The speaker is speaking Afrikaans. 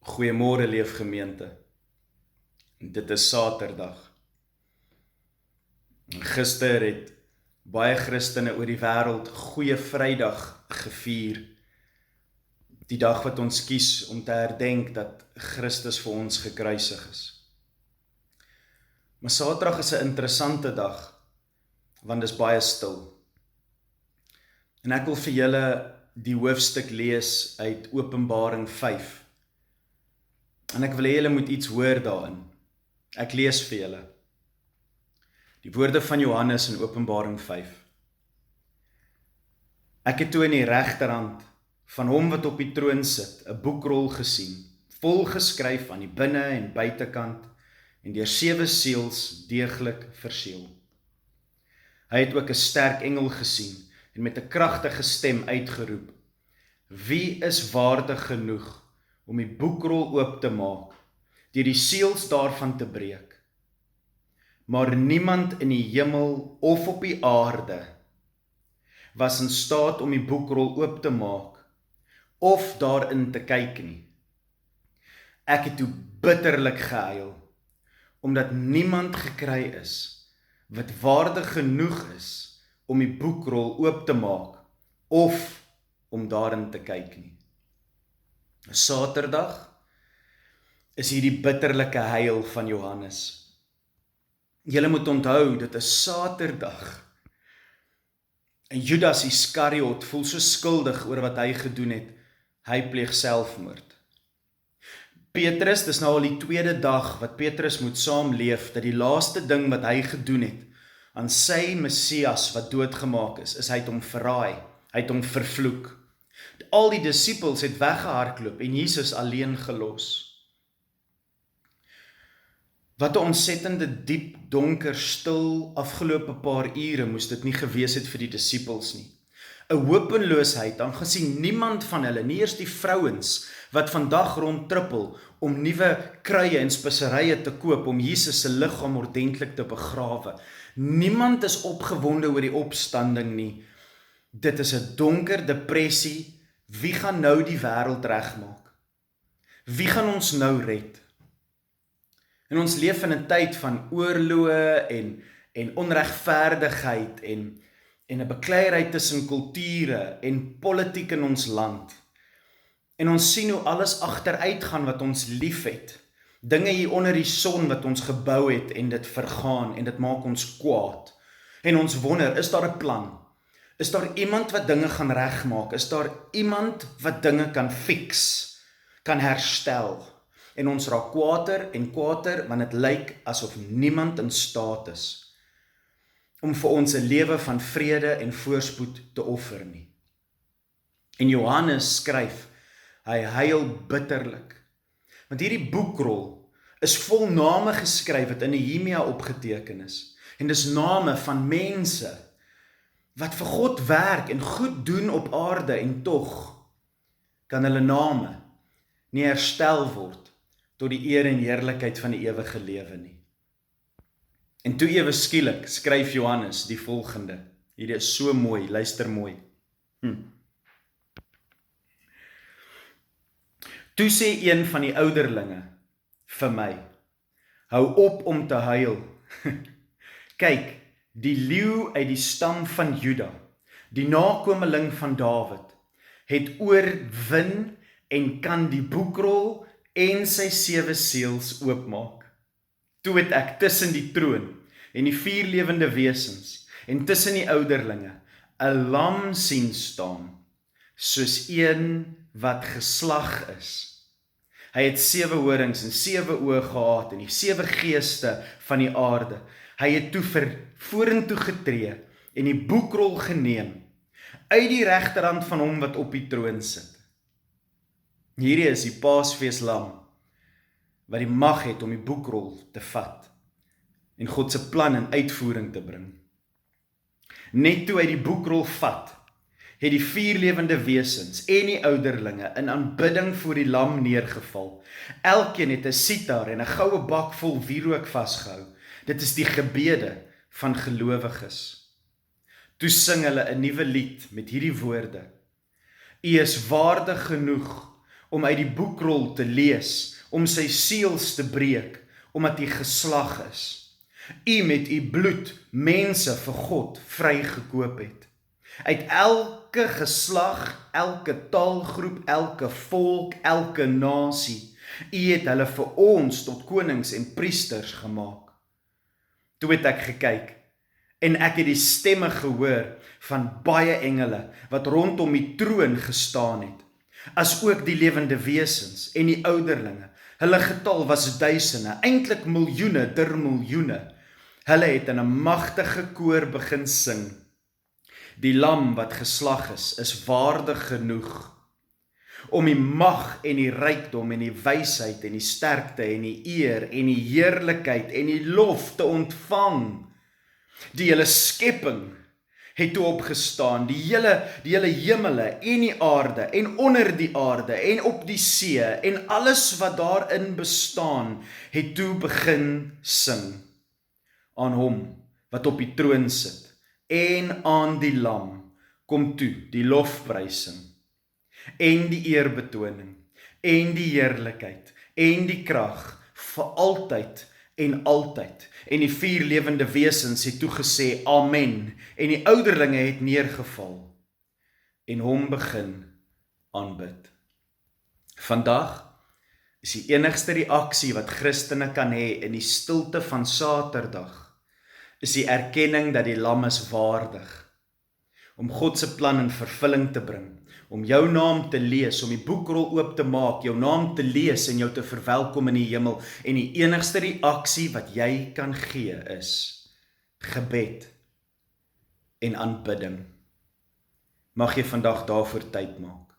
Goeiemôre Leefgemeente. Dit is Saterdag. Gister het baie Christene oor die wêreld Goeie Vrydag gevier. Die dag wat ons kies om te herdenk dat Christus vir ons gekruisig is. Maar Saterdag is 'n interessante dag, want dis baie stil. En ek wil vir julle die hoofstuk lees uit Openbaring 5. En ek wil hê julle moet iets hoor daarin. Ek lees vir julle. Die woorde van Johannes in Openbaring 5. Ek het toe in die regterhand van hom wat op die troon sit, 'n boekrol gesien, vol geskryf aan die binne en buitekant en deur 7 seels deeglik verseël. Hy het ook 'n sterk engel gesien en met 'n kragtige stem uitgeroep: Wie is waardig genoeg om die boekrol oop te maak, deur die seels daarvan te breek? Maar niemand in die hemel of op die aarde was in staat om die boekrol oop te maak of daarin te kyk nie. Ek het toe bitterlik gehuil, omdat niemand gekry is wat waardig genoeg is om die boekrol oop te maak of om daarin te kyk nie. Saterdag is hierdie bitterlike huil van Johannes. Julle moet onthou, dit is Saterdag. En Judas Iskariot voel so skuldig oor wat hy gedoen het. Hy pleeg selfmoord. Petrus, dis nou al die tweede dag wat Petrus moet saamleef, dat die laaste ding wat hy gedoen het aan sy Messias wat doodgemaak is hy het hom verraai, hy het hom vervloek. Al die disippels het weggehardloop en Jesus alleen gelos. Wat 'n ontsettende diep, donker, stil afgelope paar ure moes dit nie gewees het vir die disippels nie. 'n Hopeloosheid, aangesien niemand van hulle, nie eers die vrouens wat vandag rondtrippel om nuwe kruie en speserye te koop om Jesus se liggaam ordentlik te begrawe. Niemand is opgewonde oor die opstanding nie. Dit is 'n donker depressie. Wie gaan nou die wêreld regmaak? Wie gaan ons nou red? En ons leef in 'n tyd van oorloë en onregverdigheid en 'n bekleierheid tussen kulture en politiek in ons land. En ons sien hoe alles agteruit gaan wat ons liefhet. Dinge hier onder die son wat ons gebou het en dit vergaan en dit maak ons kwaad. En ons wonder, is daar 'n plan? Is daar iemand wat dinge gaan regmaak? Is daar iemand wat dinge kan fix, kan herstel? En ons raak kwaader en kwaader, want dit lyk asof niemand in staat is om vir ons 'n lewe van vrede en voorspoed te offer nie. En Johannes skryf, hy huil bitterlik, want hierdie boekrol is vol name geskryf wat in Nehemia opgeteken is. En dis name van mense wat vir God werk en goed doen op aarde, en tog kan hulle name nie herstel word tot die eer en heerlikheid van die ewige lewe nie. En toe ewe skielik skryf Johannes die volgende. Hierdie is so mooi, luister mooi. Toe sê een van die ouderlinge vir my, hou op om te huil. Kyk, die leeu uit die stam van Juda, die nakomeling van Dawid, het oorwin en kan die boekrol en sy 7 seels oopmaak. Toe het ek tussen die troon en die 4 lewende wesens en tussen die ouderlinge 'n lam sien staan, soos een wat geslag is. Hy het 7 horings en 7 oë gehad en die 7 geeste van die aarde. Hy het toe vorentoe getree en die boekrol geneem uit die regterhand van hom wat op die troon sit. Hierdie is die Paasfeeslam wat die mag het om die boekrol te vat en God se plan in uitvoering te bring. Net toe hy die boekrol vat, het die 4 lewende wesens en die ouderlinge in aanbidding voor die lam neergeval. Elkeen het 'n sitar en 'n goue bak vol wierook vasgehou. Dit is die gebede van gelowiges. Toe sing hulle 'n nuwe lied met hierdie woorde: U is waardig genoeg om uit die boekrol te lees, om sy seels te breek, omdat U geslag is. U met U bloed mense vir God vrygekoop het. Uit elke geslag, elke taalgroep, elke volk, elke nasie. U het hulle vir ons tot konings en priesters gemaak. Toe het ek gekyk, en ek het die stemme gehoor van baie engele, wat rondom die troon gestaan het, as ook die lewende wesens en die ouderlinge. Hulle getal was duisende, eintlik miljoene der miljoene. Hulle het in 'n magtige koor begin sing. Die lam wat geslag is waardig genoeg om die mag en die rykdom en die wysheid en die sterkte en die eer en die heerlikheid en die lof te ontvang. Die hele skepping het toe opgestaan, die hele hemele en die aarde en onder die aarde en op die see en alles wat daarin bestaan, het toe begin sing. Aan hom wat op die troon sit en aan die lam kom toe die lofprysing en die eerbetoning en die heerlikheid en die krag vir altyd en altyd. En die 4 lewende wesens het toe gesê amen, en die ouderlinge het neergeval en hom begin aanbid. Vandag is die enigste reaksie wat Christene kan hê in die stilte van Saterdag, is die erkenning dat die lam is waardig om God se plan in vervulling te bring, om jou naam te lees, om die boekrol oop te maak, jou naam te lees en jou te verwelkom in die hemel. En die enigste reaksie wat jy kan gee is gebed en aanbidding. Mag jy vandag daarvoor tyd maak.